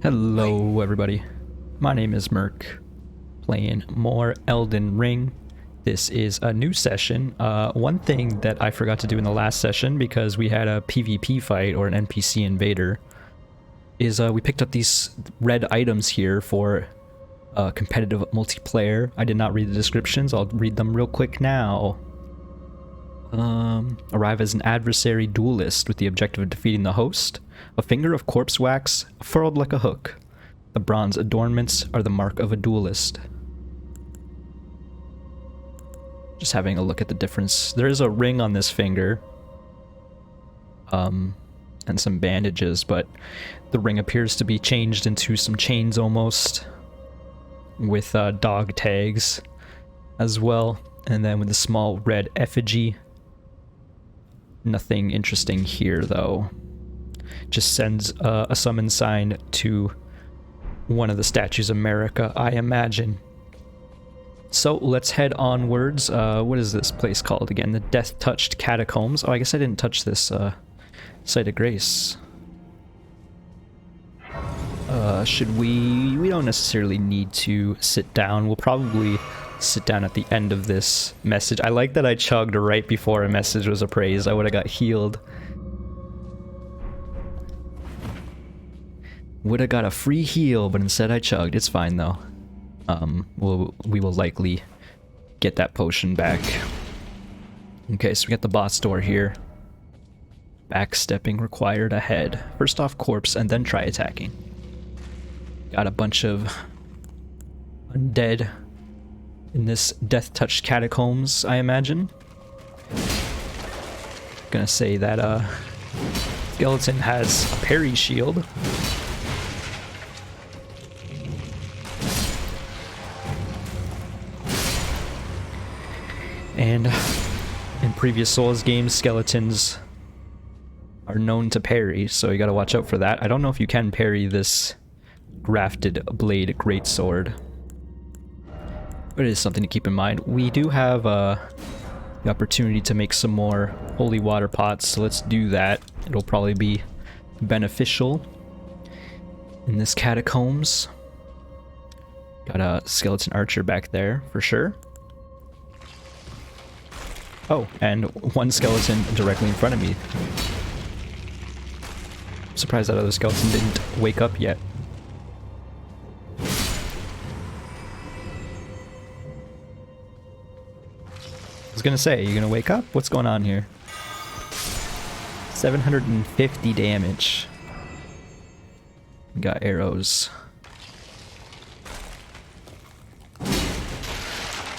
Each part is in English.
Hello everybody, my name is Merc, playing more Elden Ring. This is a new session. One thing that I forgot to do in the last session, because we had a PvP fight or an NPC invader, is we picked up these red items here for competitive multiplayer. I did not read the descriptions, I'll read them real quick now. Arrive as an adversary duelist with the objective of defeating the host. A finger of corpse wax furled like a hook. The bronze adornments are the mark of a duelist. Just having a look at the difference. There is a ring on this finger. And some bandages, but the ring appears to be changed into some chains almost. With dog tags as well. And then with the small red effigy. Nothing interesting here though. Just sends a summon sign to one of the statues of America, I imagine. So let's head onwards. What is this place called again? The Death-Touched Catacombs. Oh, I guess I didn't touch this Site of Grace. Should we... We don't necessarily need to sit down. We'll probably sit down at the end of this message. I like that I chugged right before a message was appraised. I would have got healed. Would have got a free heal, but instead I chugged. It's fine though. We will likely get that potion back. Okay, so we got the boss door here. Backstepping required ahead. First off corpse and then try attacking. Got a bunch of undead in this death-touched catacombs, I imagine. Gonna say that skeleton has a parry shield. And in previous Souls games, skeletons are known to parry, so you gotta watch out for that. I don't know if you can parry this grafted blade greatsword, but it is something to keep in mind. We do have the opportunity to make some more holy water pots, so let's do that. It'll probably be beneficial in this catacombs. Got a skeleton archer back there for sure. Oh, and one skeleton directly in front of me. I'm surprised that other skeleton didn't wake up yet. I was gonna say, you gonna wake up? What's going on here? 750 damage. Got arrows.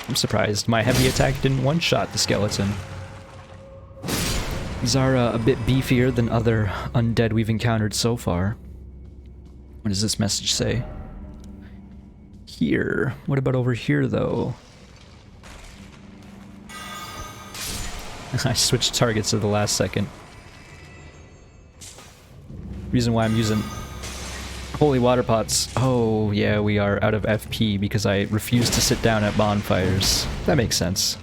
I'm surprised my heavy attack didn't one-shot the skeleton. These are a bit beefier than other undead we've encountered so far. What does this message say? Here. What about over here, though? I switched targets at the last second. Reason why I'm using holy water pots. Oh, yeah, we are out of FP because I refuse to sit down at bonfires. That makes sense.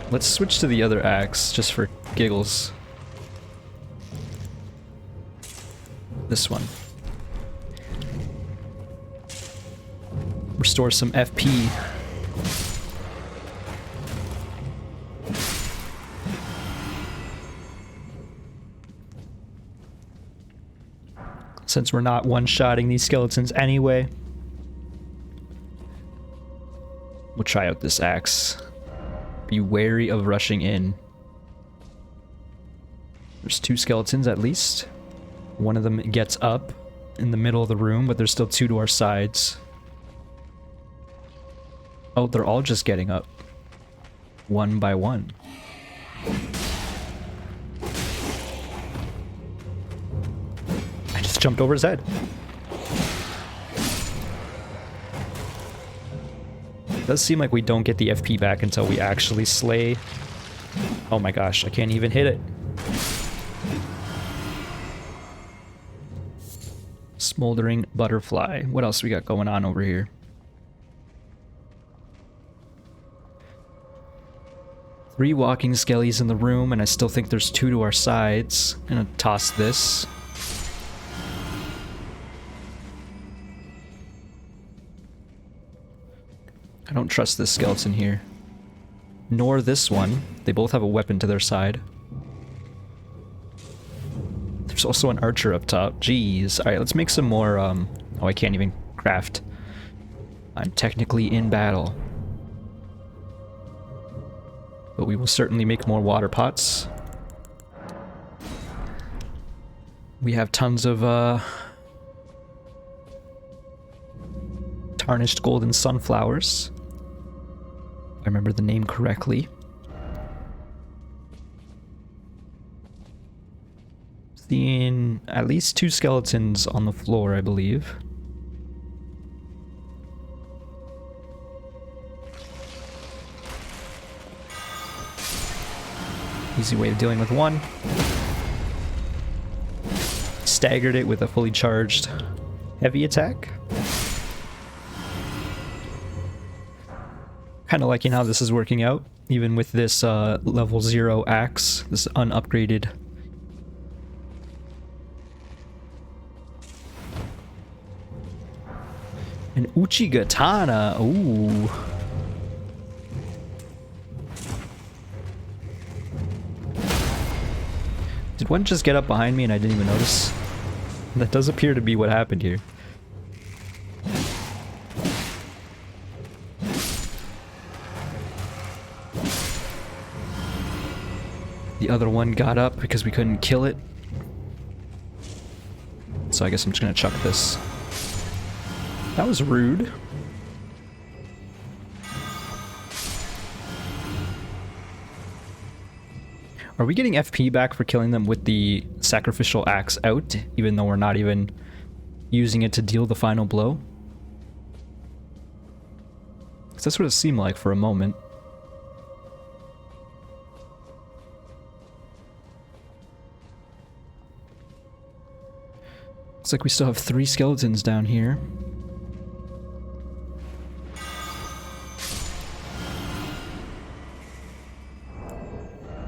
Let's switch to the other axe, just for giggles. This one. Restore some FP. Since we're not one-shotting these skeletons anyway. We'll try out this axe. Be wary of rushing in. There's two skeletons at least. One of them gets up in the middle of the room, but there's still two to our sides. Oh, they're all just getting up. One by one. Jumped over his head. It does seem like we don't get the FP back until we actually slay. Oh my gosh, I can't even hit it. Smoldering butterfly. What else we got going on over here? Three walking skellies in the room, and I still think there's two to our sides. I'm gonna toss this. I don't trust this skeleton here. Nor this one. They both have a weapon to their side. There's also an archer up top. Jeez. Alright, let's make some more, oh, I can't even craft. I'm technically in battle. But we will certainly make more water pots. We have tons of, tarnished golden sunflowers. If I remember the name correctly. Seeing at least 2 skeletons on the floor, I believe. Easy way of dealing with one. Staggered it with a fully charged heavy attack. Kind of liking how this is working out, even with this level 0 axe, this unupgraded. An Uchigatana, ooh. Did one just get up behind me and I didn't even notice? That does appear to be what happened here. The other one got up because we couldn't kill it. So I guess I'm just gonna chuck this. That was rude. Are we getting FP back for killing them with the sacrificial axe out, even though we're not even using it to deal the final blow? 'Cause that's what it seemed like for a moment. Looks like we still have 3 skeletons down here.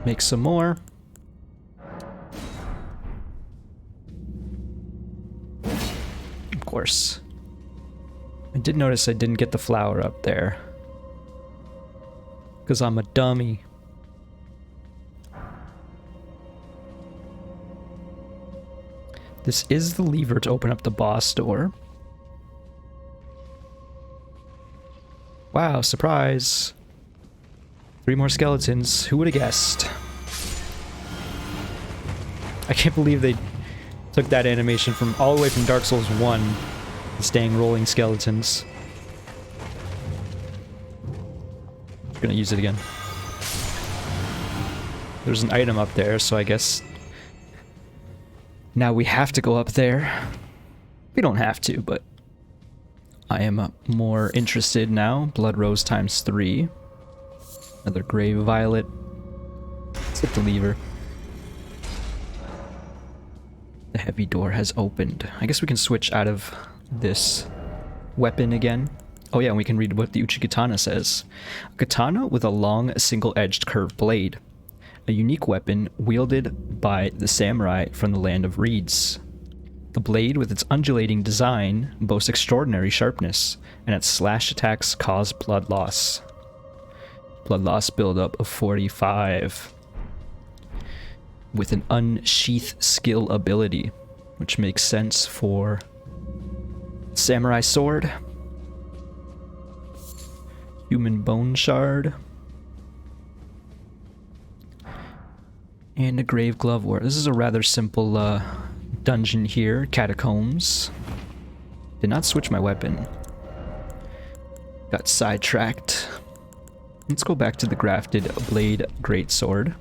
Make some more. Of course. I did notice I didn't get the flower up there. Because I'm a dummy. This is the lever to open up the boss door. Wow, surprise. 3 more skeletons. Who would have guessed? I can't believe they took that animation from all the way from Dark Souls 1, staying rolling skeletons. I'm gonna use it again. There's an item up there, so I guess now we have to go up there. We don't have to, but I am more interested now. Blood Rose times 3. Another Grave Violet. Let's hit the lever. The heavy door has opened. I guess we can switch out of this weapon again. Oh yeah, and we can read what the Uchigatana says. A katana with a long, single-edged curved blade. A unique weapon wielded by the samurai from the land of reeds. The blade, with its undulating design, boasts extraordinary sharpness, and its slash attacks cause blood loss. Blood loss buildup of 45. With an unsheath skill ability, which makes sense for samurai sword. Human bone shard. And a grave glove ward. This is a rather simple dungeon here. Catacombs. Did not switch my weapon. Got sidetracked. Let's go back to the grafted blade greatsword.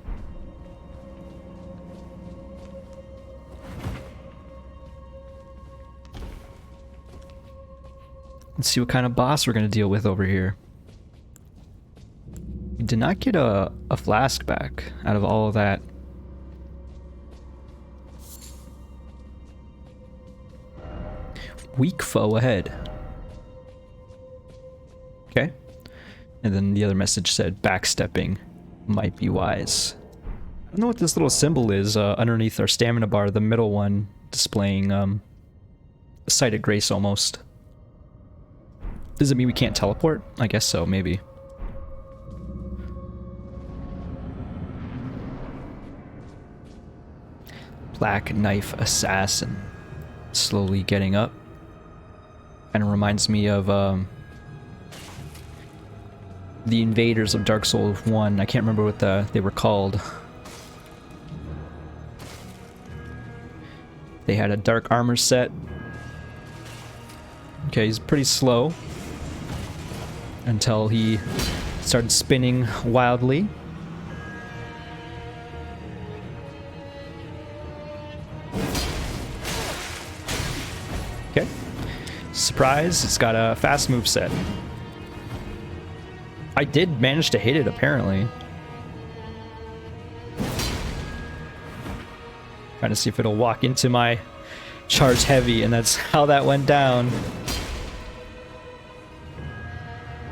Let's see what kind of boss we're going to deal with over here. We did not get a flask back out of all of that. Weak foe ahead. Okay. And then the other message said backstepping might be wise. I don't know what this little symbol is underneath our stamina bar, the middle one displaying a sight of grace almost. Does it mean we can't teleport? I guess so, maybe. Black Knife Assassin. Slowly getting up. Kind of reminds me of the invaders of Dark Souls 1. I can't remember what they were called. They had a dark armor set. Okay, he's pretty slow until he started spinning wildly. Okay. Surprise, it's got a fast move set. I did manage to hit it, apparently. Trying to see if it'll walk into my charge heavy, and that's how that went down.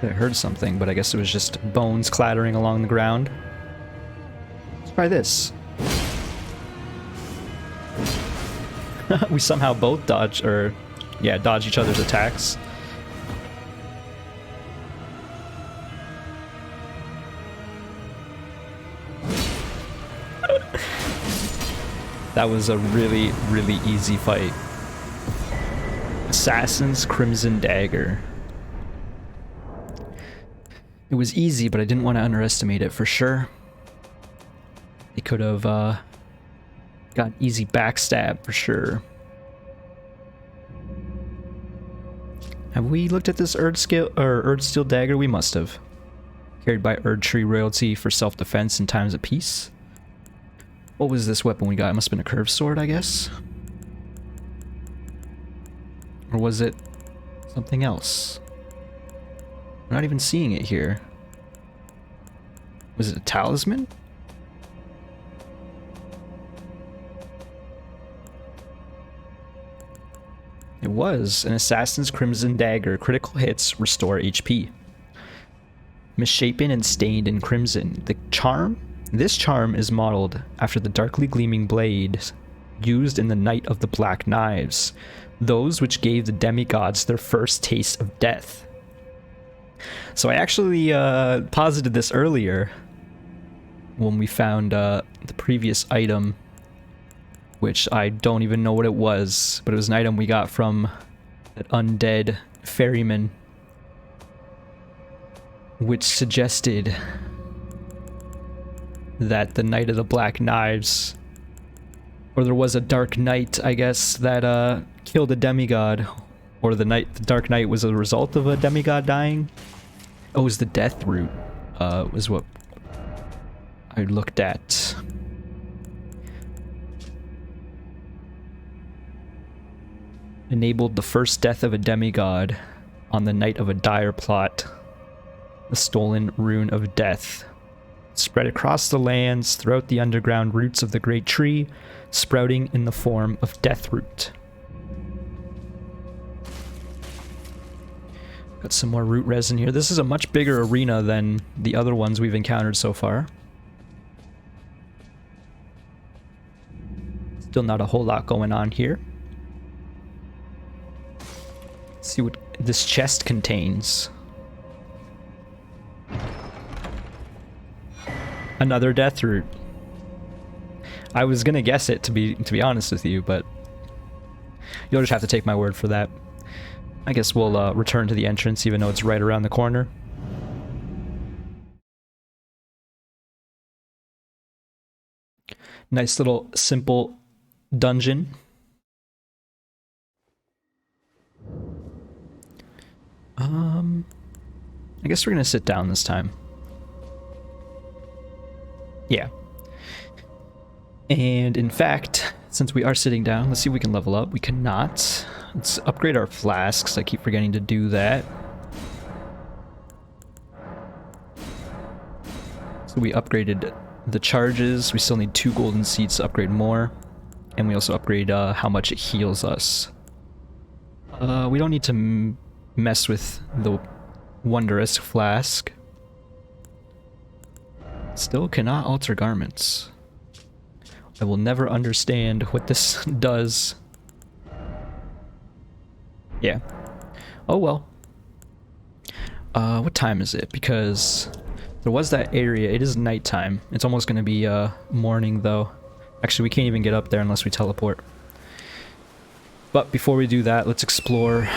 I heard something, but I guess it was just bones clattering along the ground. Let's try this. We somehow both dodge, or yeah, dodge each other's attacks. That was a really, really easy fight. Assassin's Crimson Dagger. It was easy, but I didn't want to underestimate it for sure. They could have got an easy backstab for sure. Have we looked at this Erdsteel Dagger? We must have. Carried by Erdtree royalty for self-defense in times of peace. What was this weapon we got? It must have been a curved sword, I guess? Or was it something else? I'm not even seeing it here. Was it a talisman? It was an Assassin's Crimson Dagger. Critical hits restore HP. Misshapen and stained in crimson. The charm? This charm is modeled after the darkly gleaming blades used in the Night of the Black Knives, those which gave the demigods their first taste of death. So I actually posited this earlier when we found the previous item, which I don't even know what it was, but it was an item we got from that undead ferryman, which suggested that the Night of the Black Knives, or there was a Dark Knight, I guess, that killed a demigod, or the Dark Knight was a result of a demigod dying. Oh, it was the Death Root, was what I looked at. Enabled the first death of a demigod on the night of a dire plot. The stolen rune of death. Spread across the lands throughout the underground roots of the great tree, sprouting in the form of Deathroot. Got some more root resin here. This is a much bigger arena than the other ones we've encountered so far. Still not a whole lot going on here. Let's see what this chest contains. Another death root. I was gonna guess it, to be honest with you, but you'll just have to take my word for that. I guess we'll return to the entrance, even though it's right around the corner. Nice little simple dungeon. I guess we're gonna sit down this time. Yeah. And in fact, since we are sitting down, let's see if we can level up. We cannot. Let's upgrade our flasks. I keep forgetting to do that. So we upgraded the charges. We still need 2 golden seeds to upgrade more. And we also upgrade how much it heals us. We don't need to mess with the Wondrous Flask. Still cannot alter garments. I will never understand what this does. Yeah. Oh well. What time is it? Because there was that area. It is nighttime. It's almost gonna be morning though. Actually, we can't even get up there unless we teleport. But before we do that, let's explore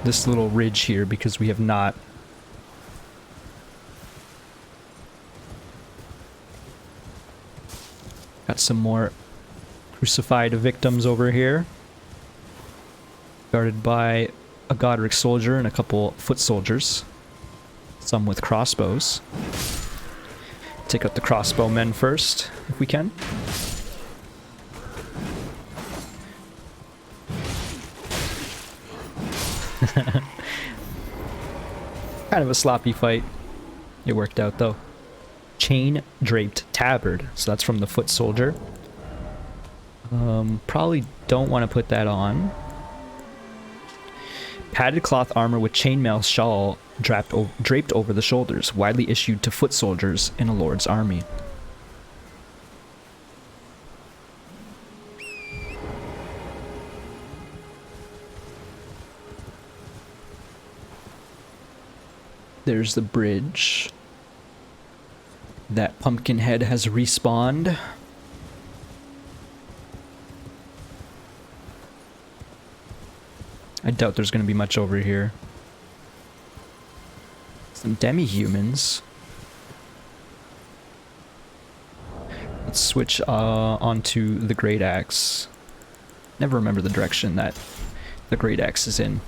this little ridge here because we have not. Got some more crucified victims over here. Guarded by a Godric soldier and a couple foot soldiers. Some with crossbows. Take out the crossbowmen first, if we can. Kind of a sloppy fight. It worked out though. Chain draped tabard. So that's from the foot soldier. Probably don't want to put that on. Padded cloth armor with chainmail shawl draped over the shoulders, widely issued to foot soldiers in a lord's army. There's the bridge. That pumpkin head has respawned. I doubt there's going to be much over here. Some demi-humans. Let's switch onto the great axe. Never remember the direction that the great axe is in.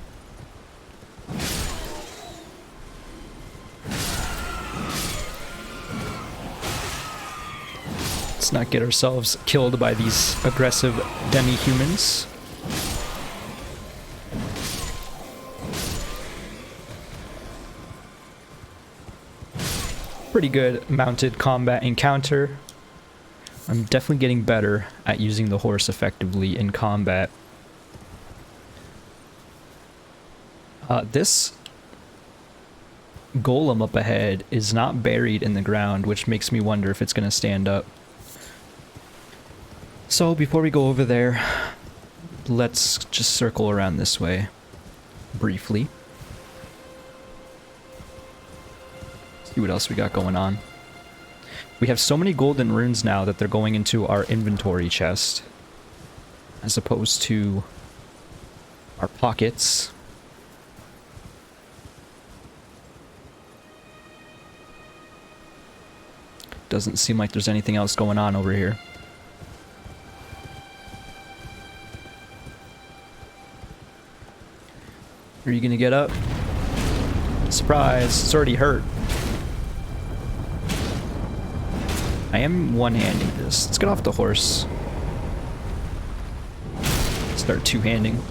Let's not get ourselves killed by these aggressive demi-humans. Pretty good mounted combat encounter. I'm definitely getting better at using the horse effectively in combat. This golem up ahead is not buried in the ground, which makes me wonder if it's going to stand up. So before we go over there, let's just circle around this way briefly. See what else we got going on. We have so many golden runes now that they're going into our inventory chest as opposed to our pockets. Doesn't seem like there's anything else going on over here. Are you gonna get up? Surprise, it's already hurt. I am one-handing this. Let's get off the horse. Start two-handing.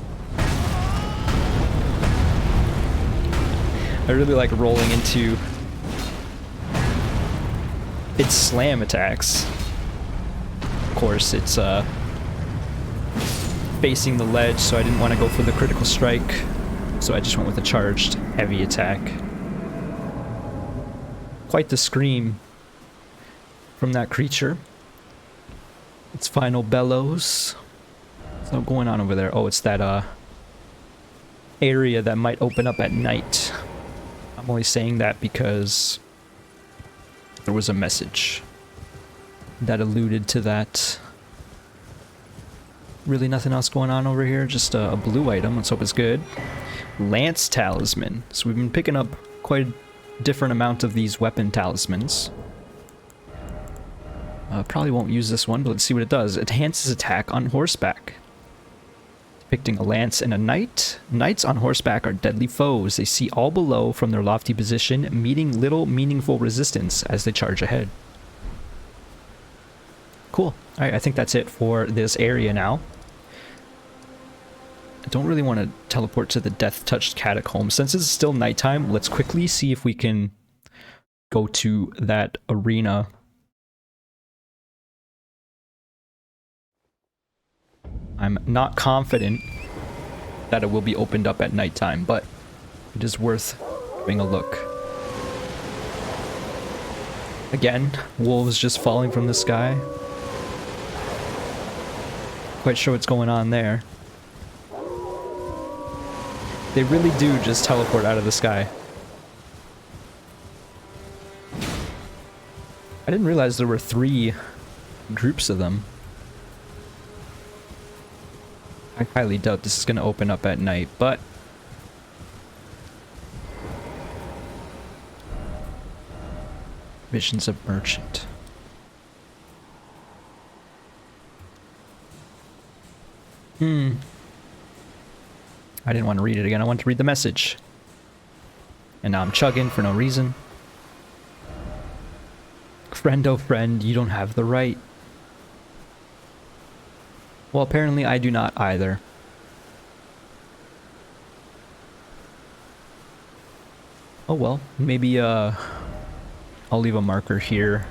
I really like rolling into its slam attacks. Of course, it's facing the ledge, so I didn't want to go for the critical strike. So I just went with a charged heavy attack. Quite the scream from that creature. Its final bellows. What's going on over there? Oh, it's that area that might open up at night. I'm only saying that because there was a message that alluded to that. Really nothing else going on over here, just a blue item. Let's hope it's good. Lance talisman. So we've been picking up quite a different amount of these weapon talismans. Probably won't use this one, but let's see what it does. It enhances attack on horseback. Depicting a lance and a knight. Knights on horseback are deadly foes. They see all below from their lofty position, meeting little meaningful resistance as they charge ahead. Cool. Alright, I think that's it for this area now. I don't really want to teleport to the death-touched catacomb. Since it's still nighttime, let's quickly see if we can go to that arena. I'm not confident that it will be opened up at nighttime, but it is worth having a look. Again, wolves just falling from the sky. Quite sure what's going on there. They really do just teleport out of the sky. I didn't realize there were 3 groups of them. I highly doubt this is going to open up at night, but... Visions of Merchant. I didn't want to read it again, I wanted to read the message. And now I'm chugging for no reason. Friend, oh friend, you don't have the right. Well, apparently I do not either. Oh well, maybe I'll leave a marker here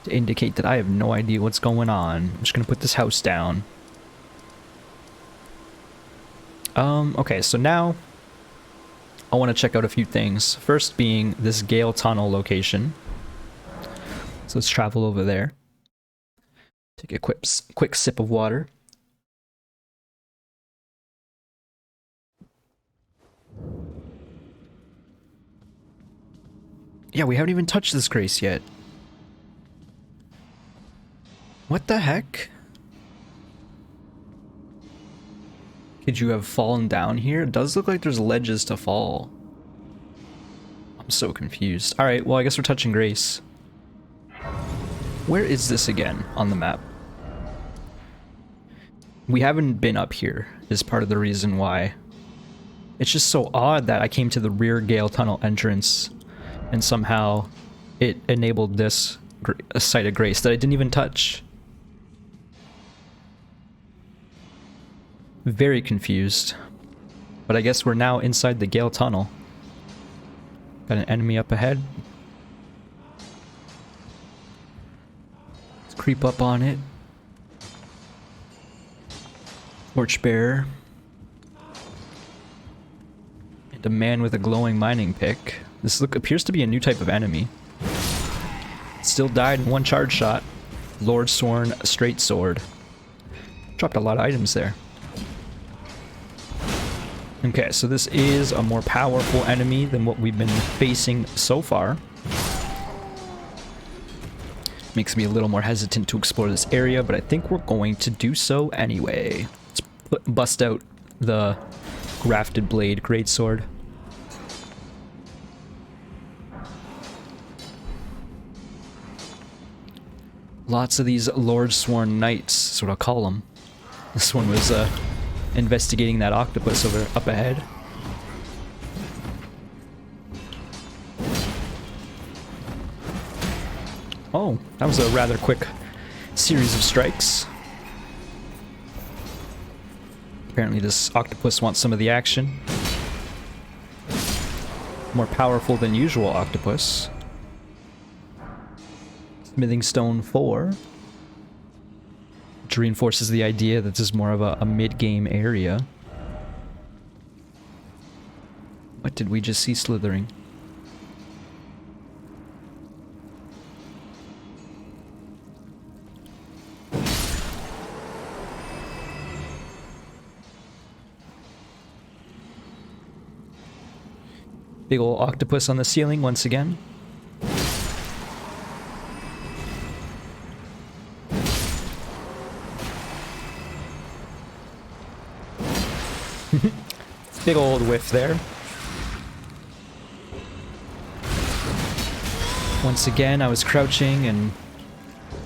to indicate that I have no idea what's going on. I'm just gonna put this house down. Okay, so now I want to check out a few things. First being this Gale Tunnel location. So let's travel over there. Take a quick sip of water. Yeah, we haven't even touched this grace yet. What the heck? Could you have fallen down here? It does look like there's ledges to fall. I'm so confused. Alright, well I guess we're touching grace. Where is this again on the map? We haven't been up here, is part of the reason why. It's just so odd that I came to the rear Gale Tunnel entrance and somehow it enabled this site of grace that I didn't even touch. Very confused. But I guess we're now inside the Gale Tunnel. Got an enemy up ahead. Let's creep up on it. Torchbearer. And a man with a glowing mining pick. This appears to be a new type of enemy. Still died in one charge shot. Lord Sworn Straight Sword. Dropped a lot of items there. Okay, so this is a more powerful enemy than what we've been facing so far. Makes me a little more hesitant to explore this area, but I think we're going to do so anyway. Let's bust out the Grafted Blade Greatsword. Lots of these Lord Sworn Knights, is what I'll call them. This one was investigating that octopus over up ahead. Oh, that was a rather quick series of strikes. Apparently this octopus wants some of the action. More powerful than usual octopus. Smithing Stone 4. Which reinforces the idea that this is more of a mid-game area. What did we just see slithering? Big ol' octopus on the ceiling once again. Big old whiff there. Once again, I was crouching and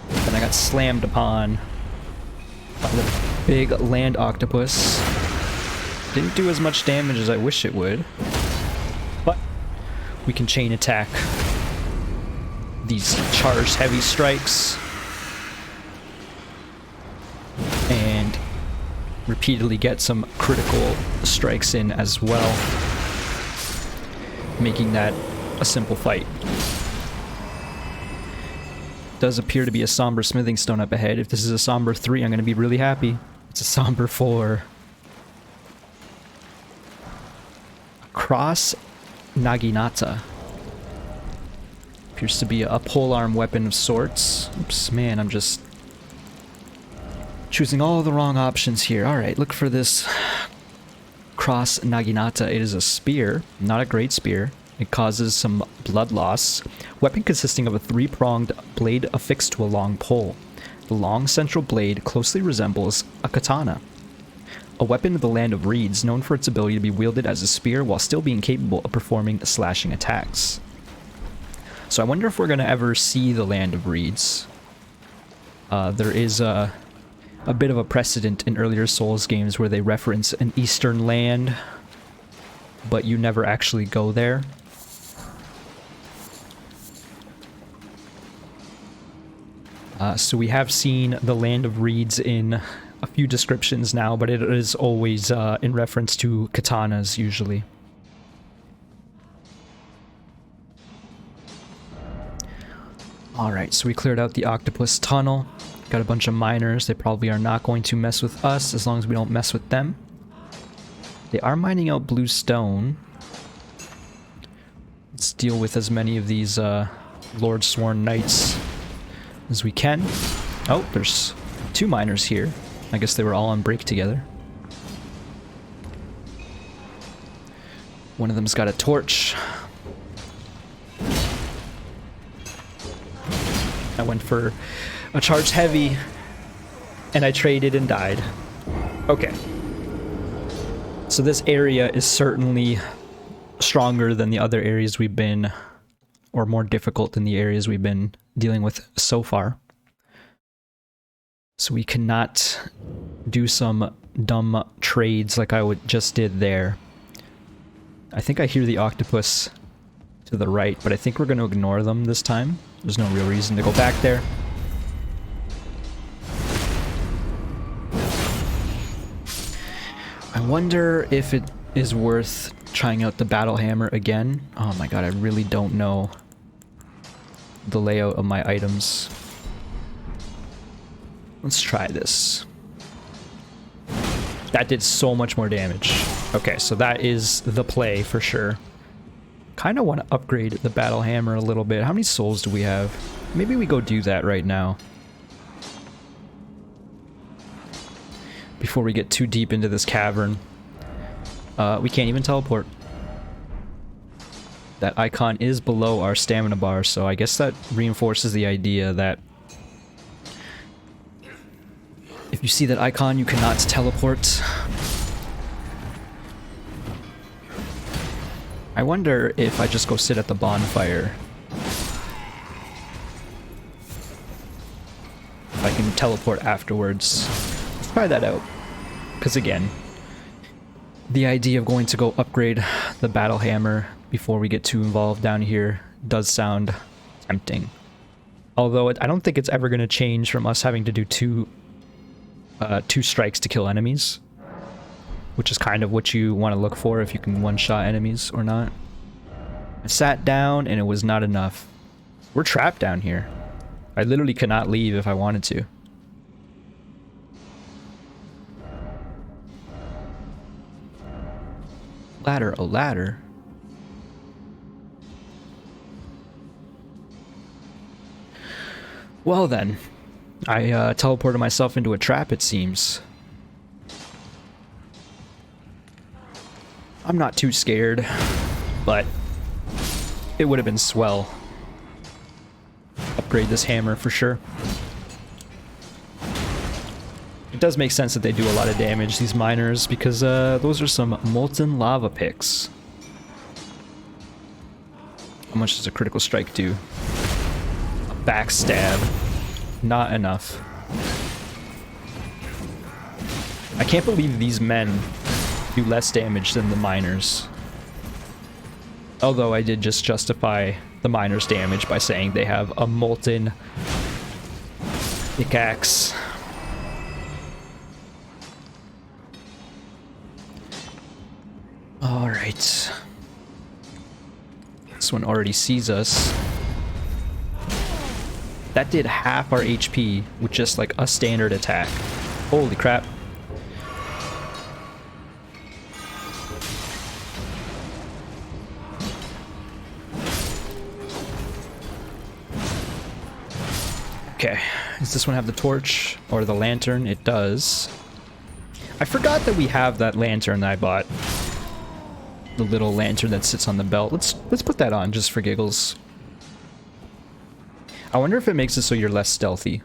then I got slammed upon by the big land octopus. Didn't do as much damage as I wish it would, but we can chain attack these charged heavy strikes and repeatedly get some critical strikes in as well, making that a simple fight. Does appear to be a somber smithing stone up ahead. If this is a somber 3, I'm going to be really happy. It's a somber 4. Cross Naginata. Appears to be a polearm weapon of sorts. Oops, man, I'm just choosing all the wrong options here. Alright, look for this Cross Naginata. It is a spear, not a great spear. It causes some blood loss. Weapon consisting of a 3-pronged blade affixed to a long pole. The long central blade closely resembles a katana. A weapon of the Land of Reeds, known for its ability to be wielded as a spear while still being capable of performing slashing attacks. So I wonder if we're going to ever see the Land of Reeds. There is a bit of a precedent in earlier Souls games where they reference an eastern land, but you never actually go there. So we have seen the Land of Reeds in a few descriptions now, but it is always in reference to katanas, usually. Alright, so we cleared out the octopus tunnel. Got a bunch of miners. They probably are not going to mess with us as long as we don't mess with them. They are mining out blue stone. Let's deal with as many of these Lord Sworn Knights as we can. Oh, there's 2 miners here. I guess they were all on break together. One of them's got a torch. I went for a charged heavy, and I traded and died. Okay. So this area is certainly stronger than the other areas we've been, or more difficult than the areas we've been dealing with so far. So we cannot do some dumb trades like I just did there. I think I hear the octopus to the right, but I think we're going to ignore them this time. There's no real reason to go back there. I wonder if it is worth trying out the battle hammer again. Oh my god, I really don't know the layout of my items. Let's try this. That did so much more damage. Okay, so that is the play for sure. Kind of want to upgrade the battle hammer a little bit. How many souls do we have? Maybe we go do that right now. Before we get too deep into this cavern. We can't even teleport. That icon is below our stamina bar, so I guess that reinforces the idea that if you see that icon, you cannot teleport. I wonder if I just go sit at the bonfire, if I can teleport afterwards. Let's try that out. Because again, the idea of going to go upgrade the battle hammer before we get too involved down here does sound tempting. Although I don't think it's ever going to change from us having to do two strikes to kill enemies, which is kind of what you want to look for if you can one-shot enemies or not. I sat down and it was not enough. We're trapped down here. I literally cannot leave if I wanted to. Ladder, a ladder. Well then, I teleported myself into a trap, it seems. I'm not too scared, but it would have been swell. Upgrade this hammer for sure. It does make sense that they do a lot of damage, these miners, because those are some molten lava picks. How much does a critical strike do? A backstab. Not enough. I can't believe these men do less damage than the miners. Although I did just justify the miners' damage by saying they have a molten pickaxe. Alright. This one already sees us. That did half our HP with just like a standard attack. Holy crap. Okay, does this one have the torch or the lantern? It does. I forgot that we have that lantern that I bought. the little lantern that sits on the belt. Let's put that on just for giggles. I wonder if it makes it so you're less stealthy.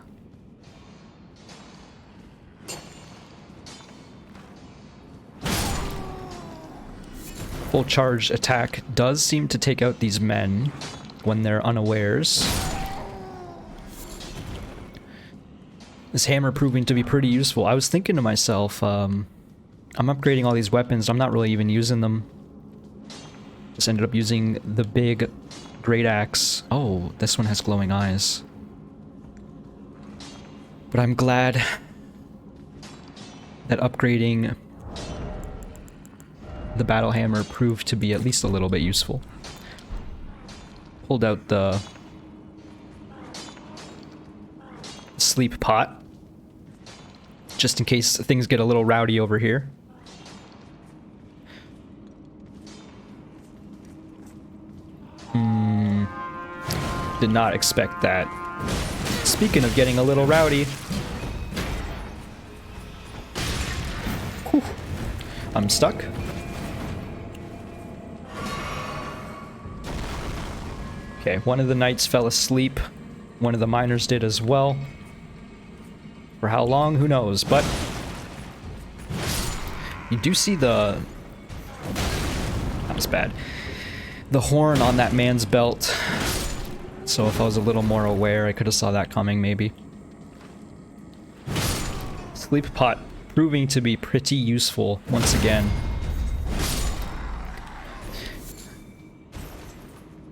Full charge attack does seem to take out these men when they're unawares. This hammer proving to be pretty useful. I was thinking to myself, I'm upgrading all these weapons, I'm not really even using them. Just ended up using the big great axe. Oh, this one has glowing eyes. But I'm glad that upgrading the battle hammer proved to be at least a little bit useful. Pulled out the sleep pot, just in case things get a little rowdy over here. Did not expect that. Speaking of getting a little rowdy. Whew. I'm stuck. Okay, one of the knights fell asleep. One of the miners did as well. For how long, who knows, but you do see the... That was bad. The horn on that man's belt. So if I was a little more aware, I could have saw that coming, maybe. Sleep pot proving to be pretty useful once again.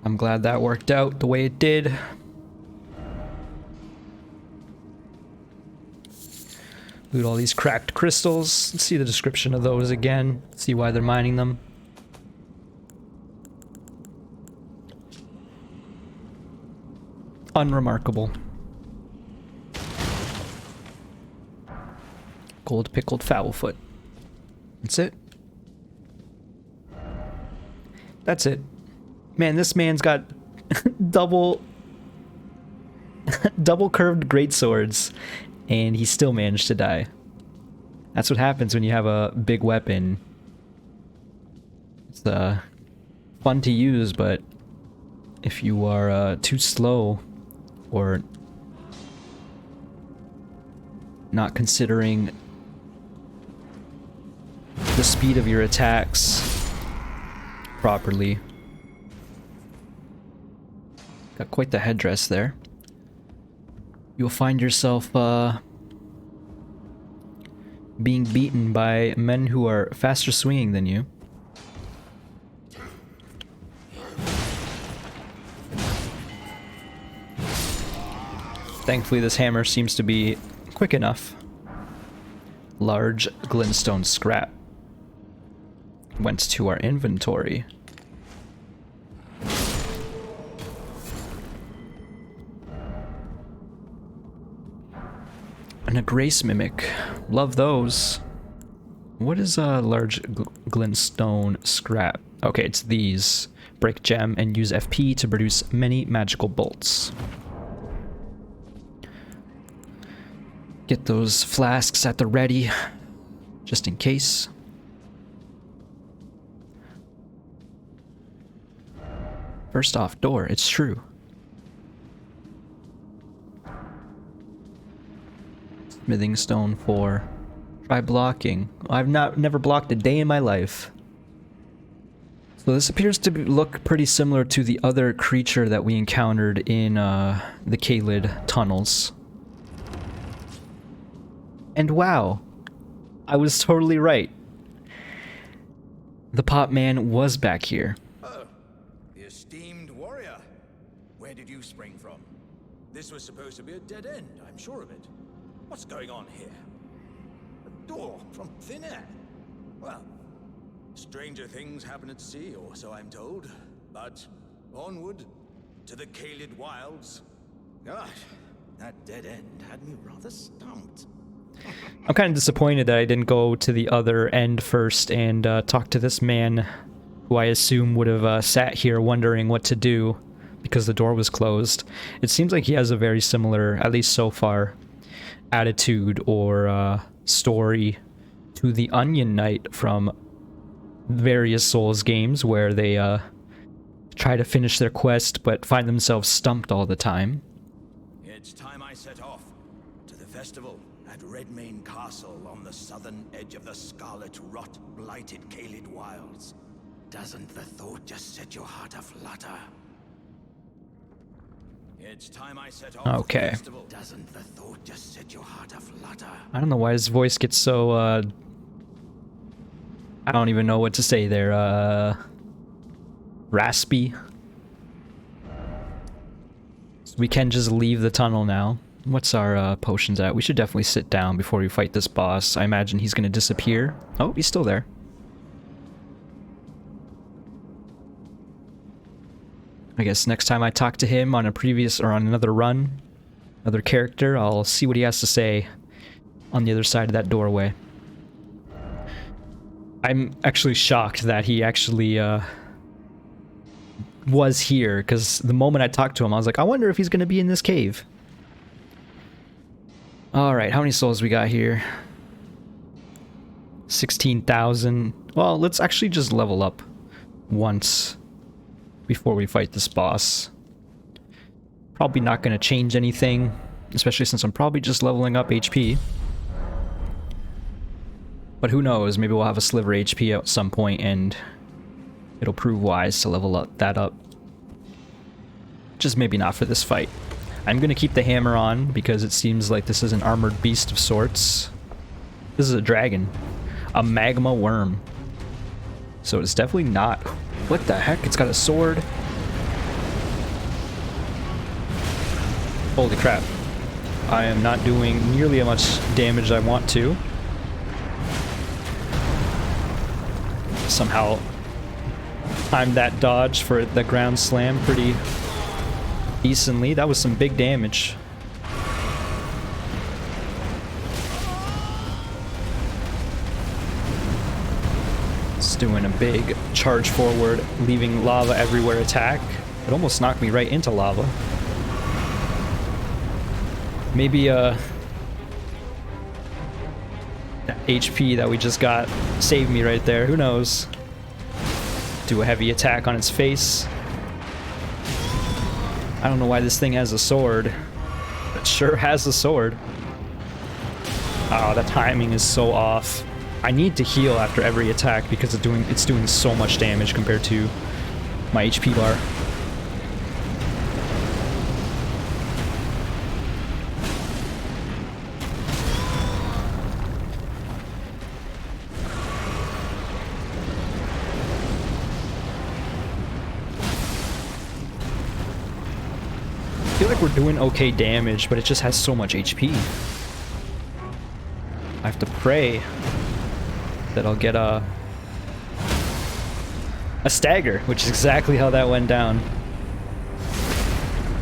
I'm glad that worked out the way it did. Loot all these cracked crystals. Let's see the description of those again. See why they're mining them. Unremarkable. Gold pickled foulfoot. That's it. That's it. Man, this man's got double curved greatswords, and he still managed to die. That's what happens when you have a big weapon. It's fun to use, but if you are too slow or not considering the speed of your attacks properly. Got quite the headdress there. You'll find yourself being beaten by men who are faster swinging than you. Thankfully, this hammer seems to be quick enough. Large glintstone scrap went to our inventory. And a grace mimic. Love those. What is a large glintstone scrap? Okay, it's these. Break gem and use FP to produce many magical bolts. Get those flasks at the ready, just in case. First off door, it's true. Smithing stone 4. Try blocking. I've never blocked a day in my life. So this appears to look pretty similar to the other creature that we encountered in the Caelid tunnels. And wow, I was totally right. The Pot Man was back here. Oh, the esteemed warrior. Where did you spring from? This was supposed to be a dead end, I'm sure of it. What's going on here? A door from thin air. Well, stranger things happen at sea, or so I'm told. But onward to the Caelid wilds. Gosh, that dead end had me rather stumped. I'm kind of disappointed that I didn't go to the other end first and talk to this man, who I assume would have sat here wondering what to do because the door was closed. It seems like he has a very similar, at least so far, attitude or story to the Onion Knight from various Souls games where they try to finish their quest but find themselves stumped all the time. It's time I set off to the festival at Redmane Castle on the southern edge of the scarlet rot blighted Caelid Wilds. Doesn't the thought just set your heart aflutter? It's time I set off Okay. to the festival. Doesn't the thought just set your heart aflutter? I don't know why his voice gets so I don't even know what to say there, raspy. So we can just leave the tunnel now. What's our potions at? We should definitely sit down before we fight this boss. I imagine he's gonna disappear. Oh, he's still there. I guess next time I talk to him on a previous or on another run, another character, I'll see what he has to say on the other side of that doorway. I'm actually shocked that he actually was here, because the moment I talked to him, I was like, I wonder if he's going to be in this cave. Alright, how many souls we got here? 16,000. Well, let's actually just level up once before we fight this boss. Probably not going to change anything, especially since I'm probably just leveling up HP. But who knows, maybe we'll have a sliver HP at some point and it'll prove wise to level that up. Just maybe not for this fight. I'm going to keep the hammer on because it seems like this is an armored beast of sorts. This is a dragon. A magma worm. So it's definitely not... What the heck? It's got a sword. Holy crap. I am not doing nearly as much damage as I want to. Somehow timed that dodge for the ground slam pretty decently. That was some big damage. It's doing a big charge forward, leaving lava everywhere attack. It almost knocked me right into lava. Maybe that HP that we just got saved me right there. Who knows? Do a heavy attack on its face. I don't know why this thing has a sword. It sure has a sword. Oh, that timing is so off. I need to heal after every attack because it's doing so much damage compared to my HP bar. I feel like we're doing okay damage, but it just has so much HP. I have to pray that I'll get a stagger, which is exactly how that went down.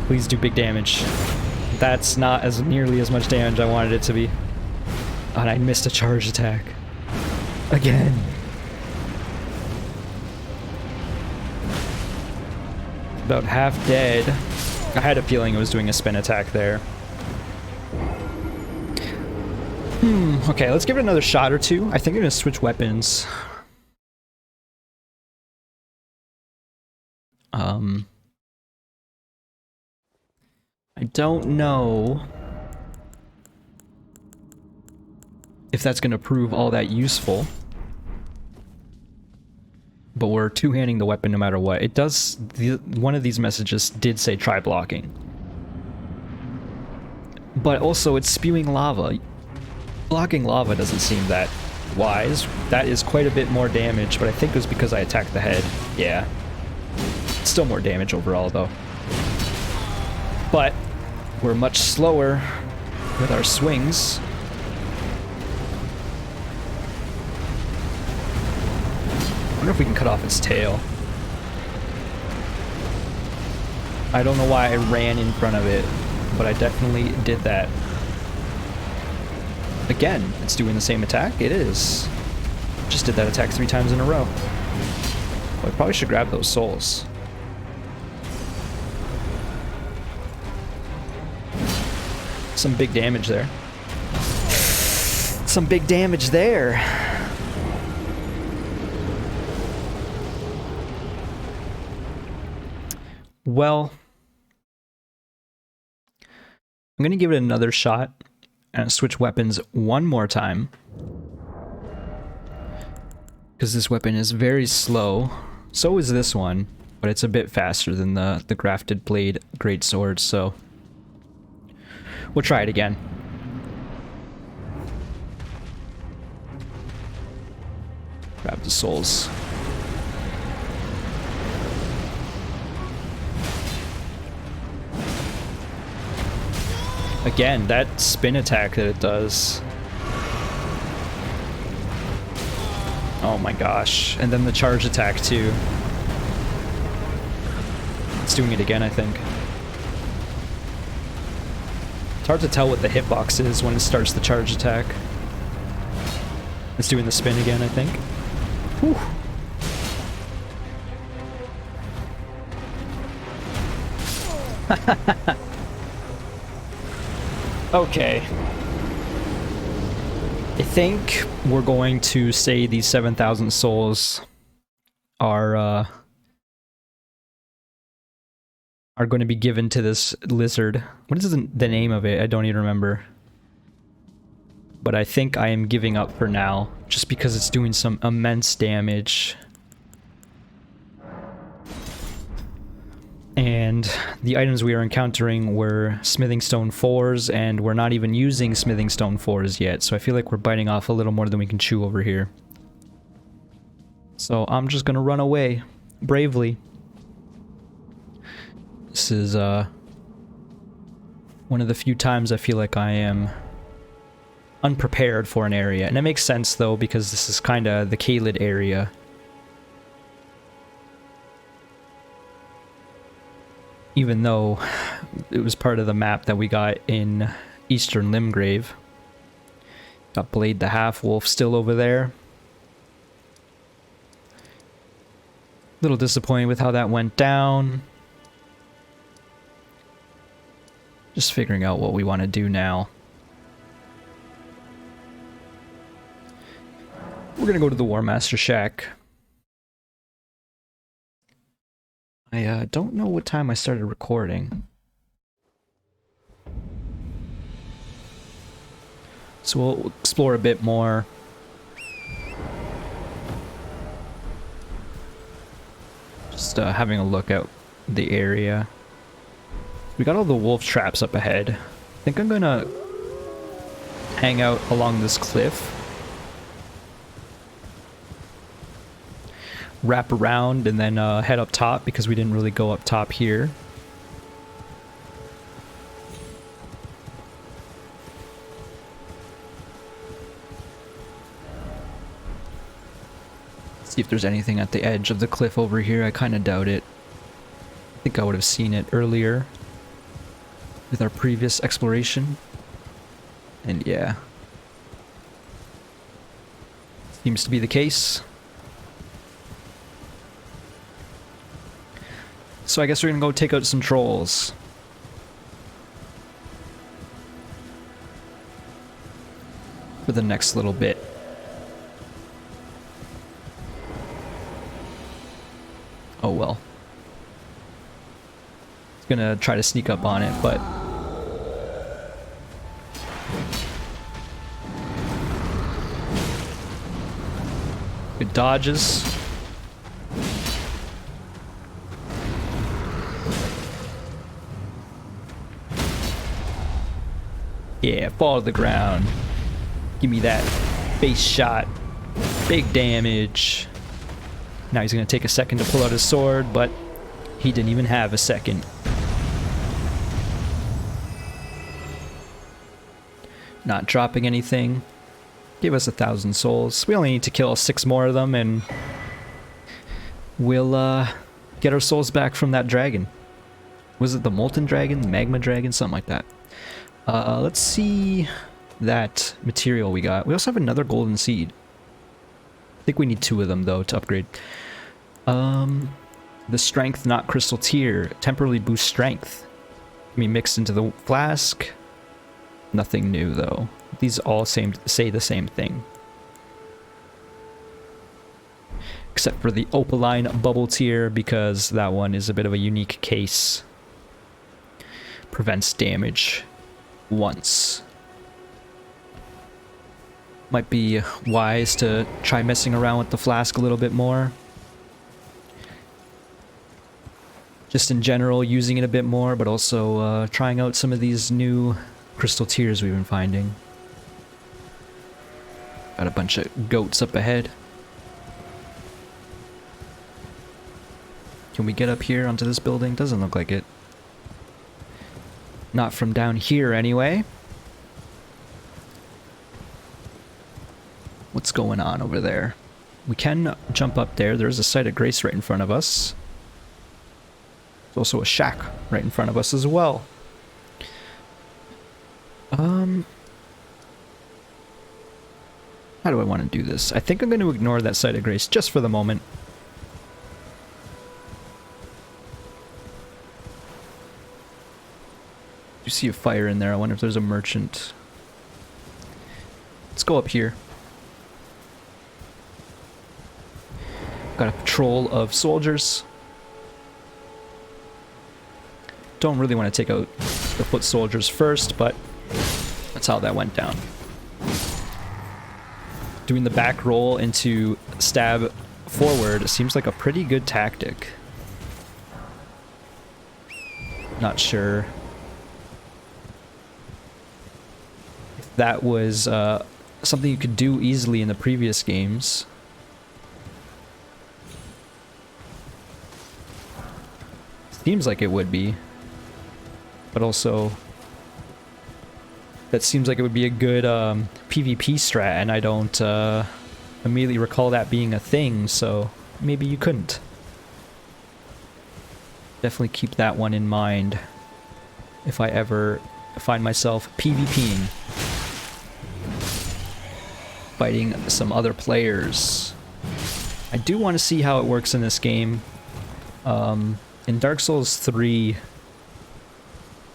Please do big damage. That's not as nearly as much damage I wanted it to be. And I missed a charge attack. Again. About half dead. I had a feeling it was doing a spin attack there. Okay, let's give it another shot or two. I think I'm gonna switch weapons. I don't know if that's gonna prove all that useful. But we're two-handing the weapon no matter what. It does... one of these messages did say try blocking. But also, it's spewing lava. Blocking lava doesn't seem that wise. That is quite a bit more damage, but I think it was because I attacked the head. Yeah. Still more damage overall, though. But we're much slower with our swings. I wonder if we can cut off its tail. I don't know why I ran in front of it, but I definitely did that. Again, it's doing the same attack? It is. Just did that attack 3 times in a row. Well, I probably should grab those souls. Some big damage there. Some big damage there. Well, I'm gonna give it another shot and switch weapons one more time. Because this weapon is very slow. So is this one, but it's a bit faster than the grafted blade greatsword, so we'll try it again. Grab the souls. Again, that spin attack that it does. Oh my gosh. And then the charge attack too. It's doing it again, I think. It's hard to tell what the hitbox is when it starts the charge attack. It's doing the spin again, I think. Whew. Okay. I think we're going to say these 7,000 souls are going to be given to this lizard. What is the name of it? I don't even remember. But I think I am giving up for now, just because it's doing some immense damage. And the items we are encountering were smithing stone 4s, and we're not even using smithing stone 4s yet, so I feel like we're biting off a little more than we can chew over here. So I'm just gonna run away, bravely. This is one of the few times I feel like I am unprepared for an area, and it makes sense though, because this is kinda the Caelid area. Even though it was part of the map that we got in Eastern Limgrave. Got Blade the Half-Wolf still over there. Little disappointed with how that went down. Just figuring out what we want to do now. We're gonna go to the War Master Shack. I don't know what time I started recording. So we'll explore a bit more. Just having a look at the area. We got all the wolf traps up ahead. I think I'm gonna hang out along this cliff. Wrap around and then head up top, because we didn't really go up top here. See if there's anything at the edge of the cliff over here. I kind of doubt it. I think I would have seen it earlier with our previous exploration. And yeah. Seems to be the case. So I guess we're gonna go take out some trolls. For the next little bit. Oh well. It's gonna try to sneak up on it, but... Good dodges. Yeah, fall to the ground. Give me that face shot. Big damage. Now he's gonna take a second to pull out his sword, but he didn't even have a second. Not dropping anything. Give us 1,000 souls. We only need to kill 6 more of them and we'll get our souls back from that dragon. Was it the molten dragon, the magma dragon, something like that? Let's see that material we got. We also have another golden seed. I think we need 2 of them though to upgrade. The strength, not crystal tier, temporarily boosts strength. Can be mixed into the flask. Nothing new though. These all say the same thing. except for the opaline bubble tier, because that one is a bit of a unique case. Prevents damage once. Might be wise to try messing around with the flask a little bit more. Just in general, using it a bit more, but also trying out some of these new crystal tiers we've been finding. Got a bunch of goats up ahead. Can we get up here onto this building? Doesn't look like it. Not from down here anyway. What's going on over there? We can jump up there. There's a site of grace right in front of us. There's also a shack right in front of us as well. How do I want to do this? I think I'm going to ignore that site of grace just for the moment. You see a fire in there. I wonder if there's a merchant. Let's go up here. Got a patrol of soldiers. Don't really want to take out the foot soldiers first, but that's how that went down. Doing the back roll into stab forward seems like a pretty good tactic. Not sure if that was something you could do easily in the previous games. Seems like it would be. But also, that seems like it would be a good PvP strat, and I don't immediately recall that being a thing, so maybe you couldn't. Definitely keep that one in mind if I ever find myself PvPing. Fighting some other players. I do want to see how it works in this game. In Dark Souls 3,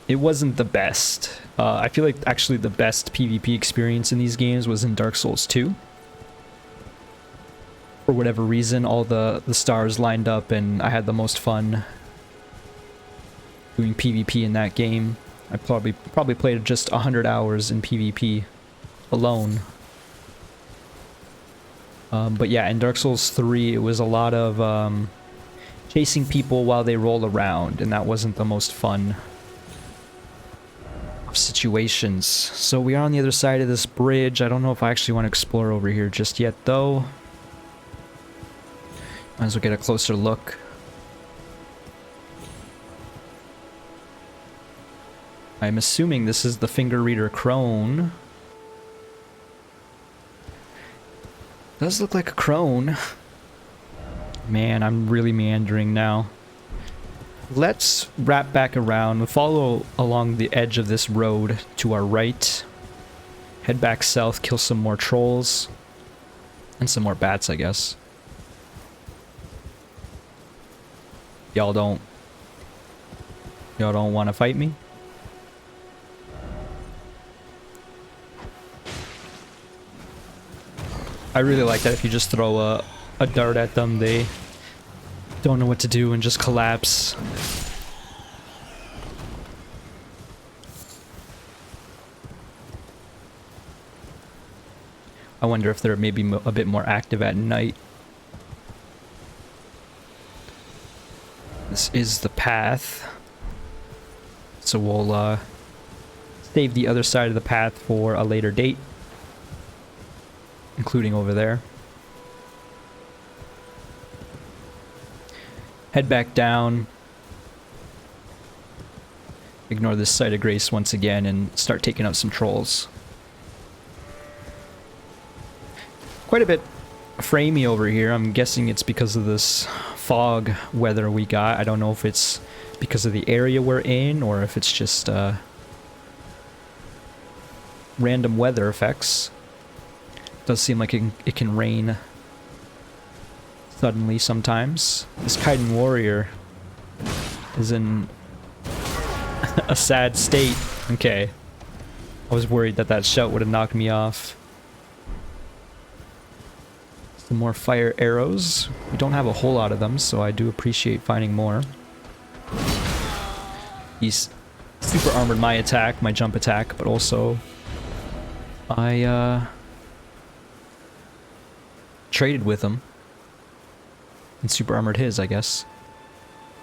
it wasn't the best. I feel like actually the best PvP experience in these games was in Dark Souls 2. For whatever reason, all the stars lined up and I had the most fun doing PvP in that game. I probably played just 100 hours in PvP alone. But yeah, in Dark Souls 3, it was a lot of chasing people while they roll around, and that wasn't the most fun of situations. So we are on the other side of this bridge. I don't know if I actually want to explore over here just yet, though. Might as well get a closer look. I'm assuming this is the finger reader crone. Does look like a crone. Man, I'm really meandering now. Let's wrap back around. We'll follow along the edge of this road to our right. Head back south, kill some more trolls. And some more bats, I guess. Y'all don't want to fight me? I really like that if you just throw a dart at them, they don't know what to do and just collapse. I wonder if they're maybe a bit more active at night. This is the path. So we'll save the other side of the path for a later date. Including over there. Head back down. Ignore this site of grace once again and start taking out some trolls. Quite a bit framey over here. I'm guessing it's because of this fog weather we got. I don't know if it's because of the area we're in or if it's just random weather effects. Does seem like it can rain suddenly sometimes. This Kaiden warrior is in a sad state. Okay. I was worried that that shout would have knocked me off. Some more fire arrows. We don't have a whole lot of them, so I do appreciate finding more. He's super armored my attack, my jump attack, but also I traded with him and super armored his, I guess.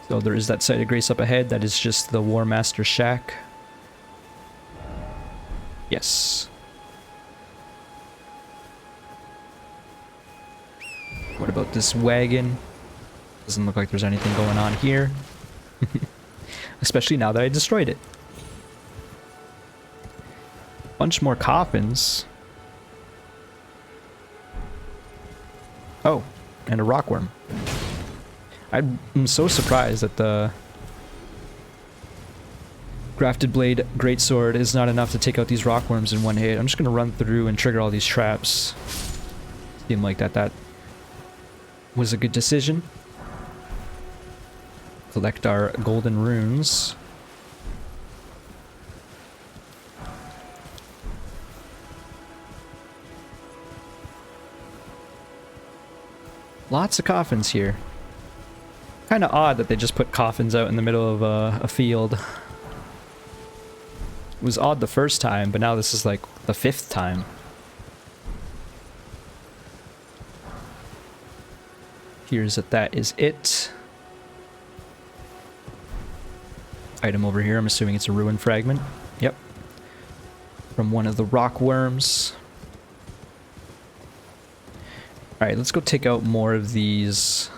So there is that site of grace up ahead. That is just the War Master shack. Yes. What about this wagon? Doesn't look like there's anything going on here. Especially now that I destroyed it. Bunch more coffins. Oh, and a rockworm. I'm so surprised that the Grafted Blade Greatsword is not enough to take out these rockworms in one hit. I'm just gonna run through and trigger all these traps. Seemed like that was a good decision. Collect our golden runes. Lots of coffins here. Kind of odd that they just put coffins out in the middle of a field. It was odd the first time, but now this is like the 5th time. Here's that is it. Item over here, I'm assuming it's a ruin fragment. Yep. From one of the rock worms. Alright, let's go take out more of these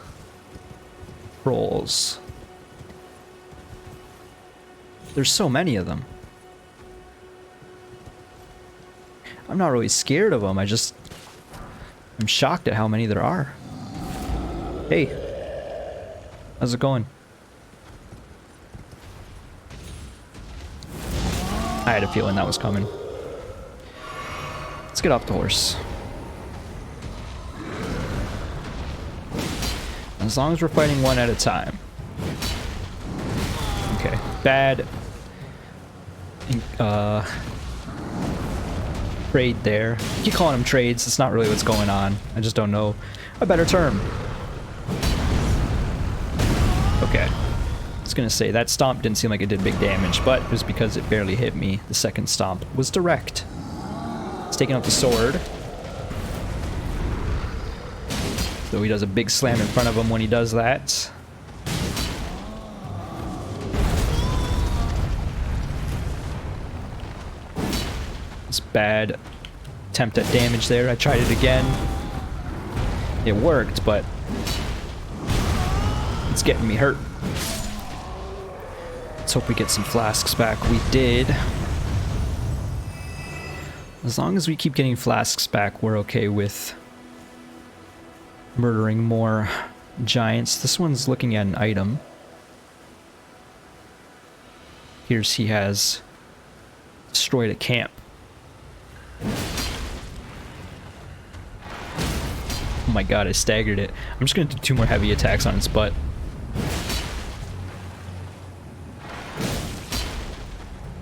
trolls. There's so many of them. I'm not really scared of them, I'm shocked at how many there are. Hey, how's it going? I had a feeling that was coming. Let's get off the horse. As long as we're fighting one at a time. Okay, bad trade there. I keep calling them trades, it's not really what's going on. I just don't know a better term. Okay. I was gonna say, that stomp didn't seem like it did big damage, but it was because it barely hit me. The second stomp was direct. It's taking out the sword. So he does a big slam in front of him when he does that. It's bad attempt at damage there. I tried it again. It worked, but it's getting me hurt. Let's hope we get some flasks back. We did. As long as we keep getting flasks back, we're okay with murdering more giants. This one's looking at an item. Here's he has destroyed a camp. Oh my god, I staggered it. I'm just gonna do 2 more heavy attacks on its butt.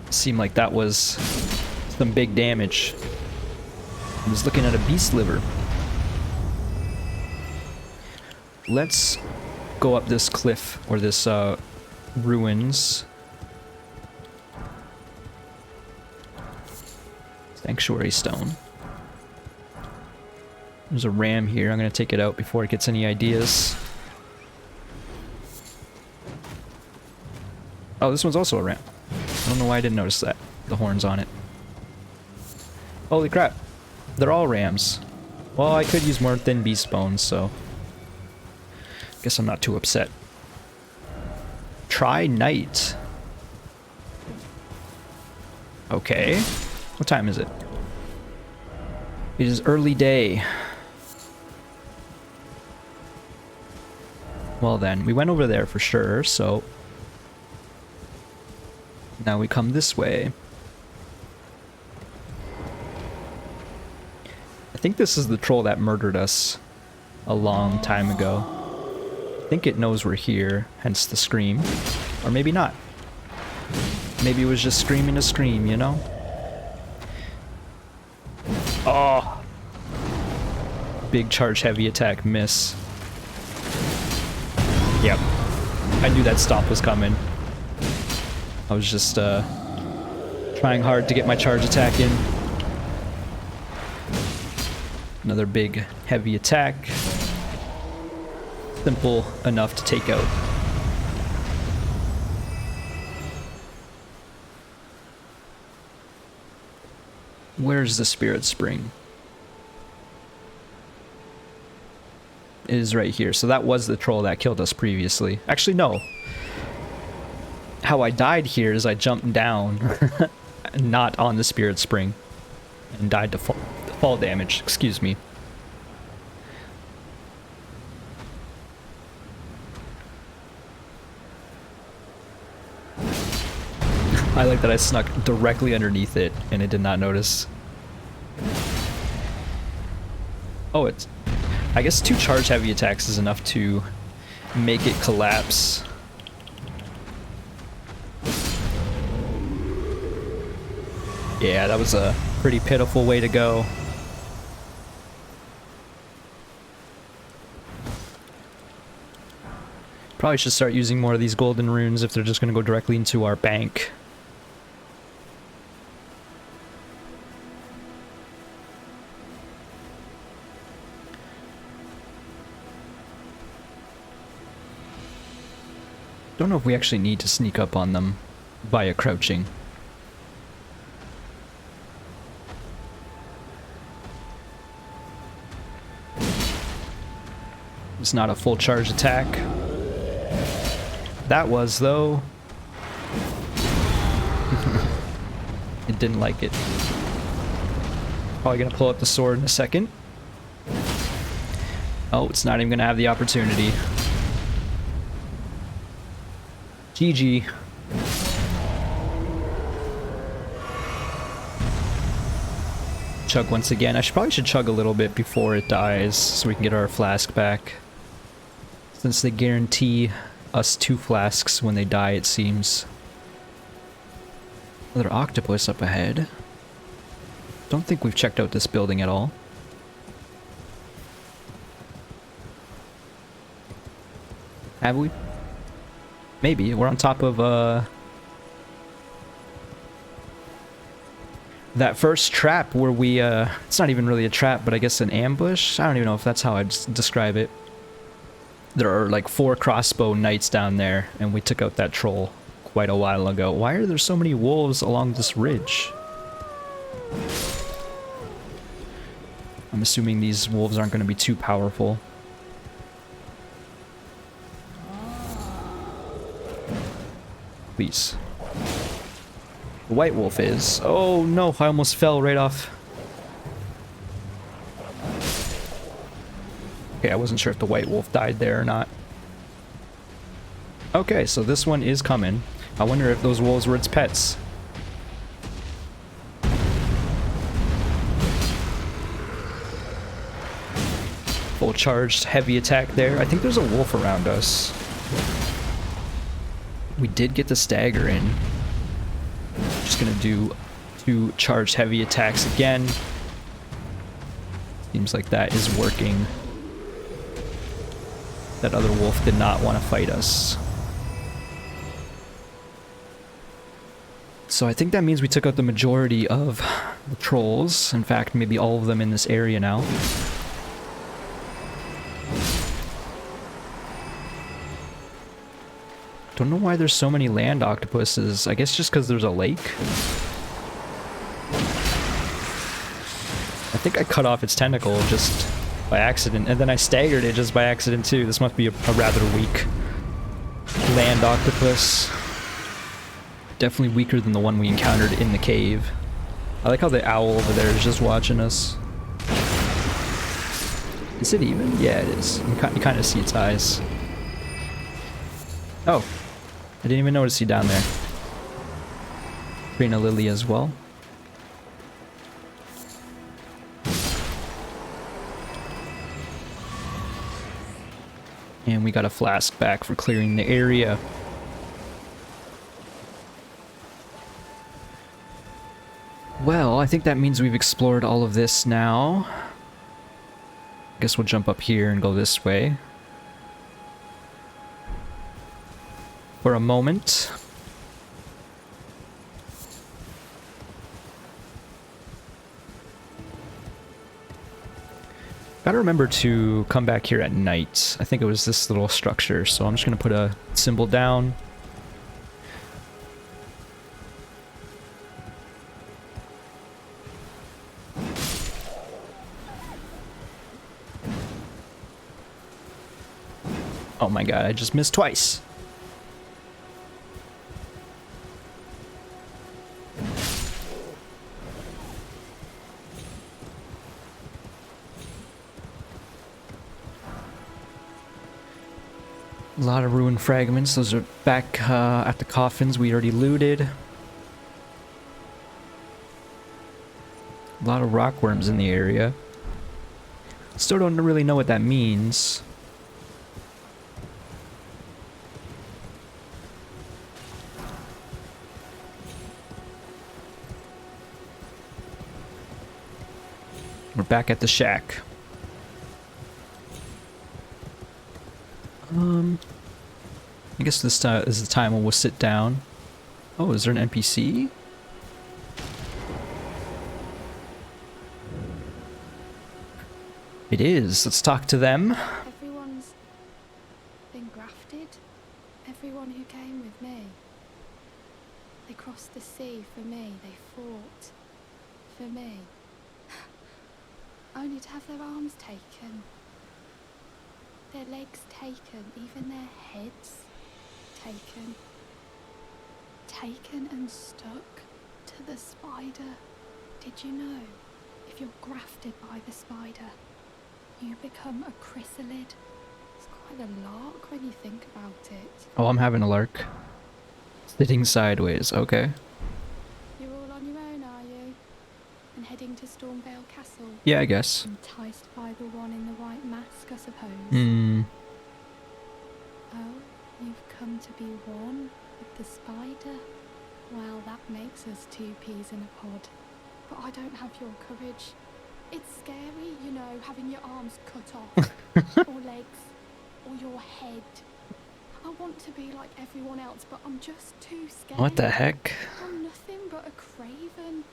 Seemed like that was some big damage. I was looking at a beast liver. Let's go up this cliff, or this ruins. Sanctuary stone. There's a ram here. I'm gonna take it out before it gets any ideas. Oh, this one's also a ram. I don't know why I didn't notice that. The horns on it. Holy crap. They're all rams. Well, I could use more thin beast bones, so guess I'm not too upset. Try night. Okay. What time is it? It is early day. Well then, we went over there for sure, so now we come this way. I think this is the troll that murdered us a long time ago. I think it knows we're here, hence the scream. Or maybe not. Maybe it was just screaming to scream, you know? Oh! big charge heavy attack miss. Yep. I knew that stomp was coming. I was just trying hard to get my charge attack in. Another big heavy attack. Simple enough to take out. Where's the spirit spring? It is right here. So that was the troll that killed us previously. Actually, no. How I died here is I jumped down, not on the spirit spring, and died to fall damage. Excuse me. I like that I snuck directly underneath it and it did not notice. Oh, it's... I guess 2 charge heavy attacks is enough to make it collapse. Yeah, that was a pretty pitiful way to go. Probably should start using more of these golden runes if they're just going to go directly into our bank. Don't know if we actually need to sneak up on them via crouching. It's not a full charge attack. That was, though. It didn't like it. Probably gonna pull up the sword in a second. Oh, it's not even gonna have the opportunity. GG. Chug once again. I probably should chug a little bit before it dies so we can get our flask back. Since they guarantee us 2 flasks when they die, it seems. Another octopus up ahead. Don't think we've checked out this building at all. Have we? Maybe. We're on top of, that first trap where we, it's not even really a trap, but I guess an ambush? I don't even know if that's how I'd describe it. There are like 4 crossbow knights down there, and we took out that troll quite a while ago. Why are there so many wolves along this ridge? I'm assuming these wolves aren't going to be too powerful. Please. The white wolf is. Oh no, I almost fell right off. Okay, I wasn't sure if the white wolf died there or not. Okay, so this one is coming. I wonder if those wolves were its pets. Full charged heavy attack there. I think there's a wolf around us. We did get the stagger in. Just gonna do 2 charged heavy attacks again. Seems like that is working. That other wolf did not want to fight us. So I think that means we took out the majority of the trolls. In fact, maybe all of them in this area now. Don't know why there's so many land octopuses. I guess just because there's a lake. I think I cut off its tentacle just by accident, and then I staggered it just by accident too. This must be a rather weak land octopus. Definitely weaker than the one we encountered in the cave. I like how the owl over there is just watching us. Is it even? Yeah, it is. You kind of see its eyes. Oh. I didn't even notice you down there. Green lily as well. And we got a flask back for clearing the area. Well, I think that means we've explored all of this now. Guess we'll jump up here and go this way. For a moment. Gotta remember to come back here at night. I think it was this little structure, so I'm just gonna put a symbol down. Oh my god, I just missed twice. A lot of ruined fragments. Those are back at the coffins we already looted. A lot of rockworms in the area. Still don't really know what that means. We're back at the shack. I guess this is the time when we'll sit down. Oh, is there an NPC? It is. Let's talk to them. Everyone's been grafted. Everyone who came with me. They crossed the sea for me. They fought for me. Only to have their arms taken. Their legs taken. Even their heads taken. Taken and stuck to the spider. Did you know? If you're grafted by the spider, you become a chrysalid. It's quite a lark when you think about it. Oh, I'm having a lark. Sitting sideways, okay. You're all on your own, are you? And heading to Stormvale Castle? Yeah, I guess. Enticed by the one in the white mask, I suppose. Hmm. Oh, you've come to be one with the spider? Well, that makes us two peas in a pod. But I don't have your courage. It's scary, you know, having your arms cut off, or legs, or your head. I want to be like everyone else, but I'm just too scared. What the heck? I'm nothing but a craven.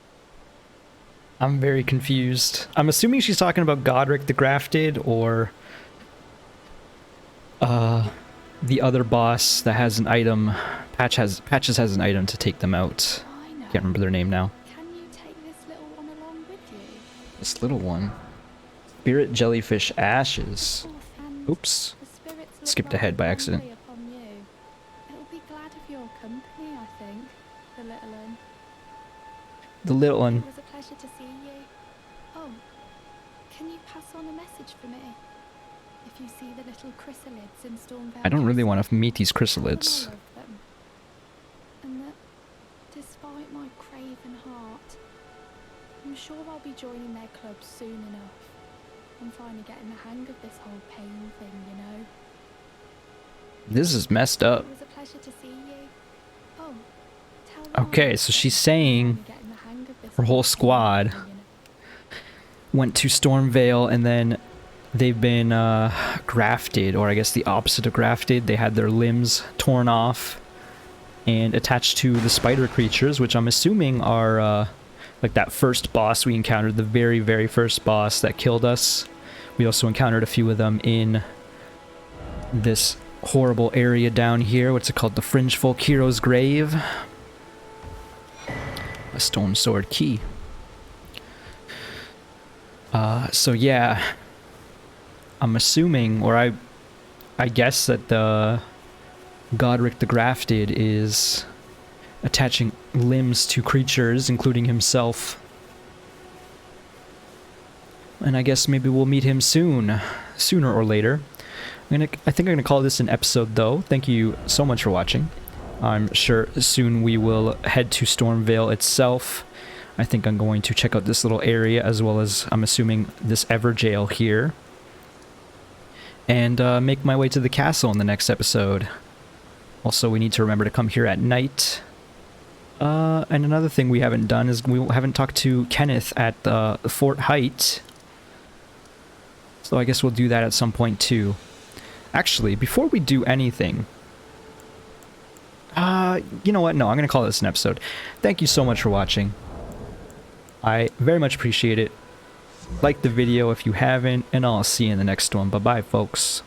I'm very confused. I'm assuming she's talking about Godric the Grafted, or the other boss that has an item. Patches has an item to take them out. I know. Can't remember their name now. Can you take this little one along with you? This little one. Spirit Jellyfish Ashes. And Oops. the spirits look Skipped rather ahead by accident. friendly upon you. It'll be glad of your company, I think, the little one. The little one. It was a pleasure to see you. Oh, can you pass on a message for me? If you see the little chrysalids in Stormvale I don't really Castle, want to meet these tell them chrysalids. I love them. And that, despite my craven heart, I'm sure I'll be joining their club soon enough. I'm finally getting the hang of this whole pain thing, you know. This is messed up. It was a pleasure to see you. Oh, tell them Okay, I so love she's them. saying I'm getting the hang of this her whole pain squad thing, you know. went to Stormvale and then they've been grafted, or I guess the opposite of grafted. They had their limbs torn off and attached to the spider creatures, which I'm assuming are like that first boss we encountered, the very, very first boss that killed us. We also encountered a few of them in this horrible area down here. What's it called? The Fringe Folk Hero's Grave. A stone sword key. So yeah, I'm assuming, or I guess that the Godric the Grafted is attaching limbs to creatures, including himself. And I guess maybe we'll meet him soon, sooner or later. I think I'm gonna call this an episode though. Thank you so much for watching. I'm sure soon we will head to Stormvale itself. I think I'm going to check out this little area, as well as, I'm assuming, this Everjail here. And make my way to the castle in the next episode. Also, we need to remember to come here at night. And another thing we haven't done is we haven't talked to Kenneth at the Fort Height. So I guess we'll do that at some point too. Actually, before we do anything, you know what? No, I'm going to call this an episode. Thank you so much for watching. I very much appreciate it. Like the video if you haven't, and I'll see you in the next one. Bye-bye, folks.